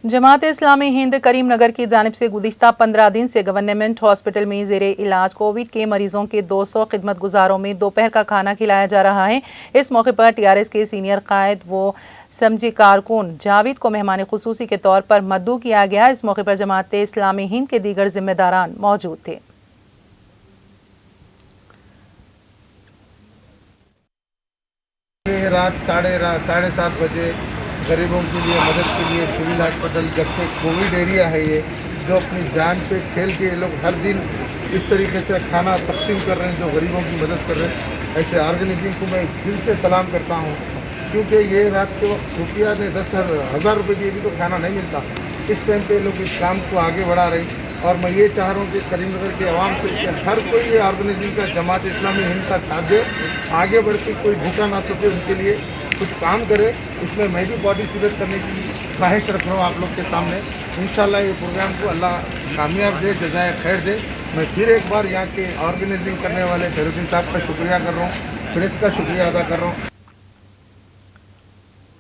जमात इस्लामी हिंद करीमनगर की जानिब से गुज़िश्ता 15 दिन से गवर्नमेंट हॉस्पिटल में ज़ेरे इलाज कोविड के मरीजों के 200 खिदमत गुजारों में दोपहर का खाना खिलाया जा रहा है। इस मौके पर TRS के सीनियर कायद व समझी कारकुन जावेद को मेहमान खुसूसी के तौर पर मद्दू किया गया। इस मौके पर जमात इस्लामी हिंद के दीगर जिम्मेदारान मौजूद थे। रात साढ़े 7 बजे गरीबों के लिए मदद के लिए सिविल हॉस्पिटल, जब से कोविड एरिया है ये, जो अपनी जान पे खेल के ये लोग हर दिन इस तरीके से खाना तकसीम कर रहे हैं, जो गरीबों की मदद कर रहे हैं, ऐसे ऑर्गेनाइजिंग को मैं दिल से सलाम करता हूँ। क्योंकि ये रात के वक्त रुपया ने 10,000 रुपये दिए भी तो खाना नहीं मिलता। इस टाइम पे लोग इस काम को आगे बढ़ा रहे हैं और मैं ये चाह रहा हूँ कि करीमनगर के आवाम से कि हर कोई ये ऑर्गेनाइजिंग का, जमात इस्लामी हिंद का साथ दे, आगे बढ़ के कोई भूखा ना सके उनके लिए कुछ काम करे। इसमें मैं भी पार्टिसिपेट करने की ख्वाहिश रख रहा हूँ आप लोग के सामने। इंशाल्लाह ये प्रोग्राम को अल्लाह कामयाब दे, जज़ाए खैर दे। मैं फिर एक बार यहाँ के ऑर्गेनाइजिंग करने वाले फैरुद्दीन साहब का शुक्रिया कर रहा हूँ, प्रेस का शुक्रिया अदा कर रहा हूँ।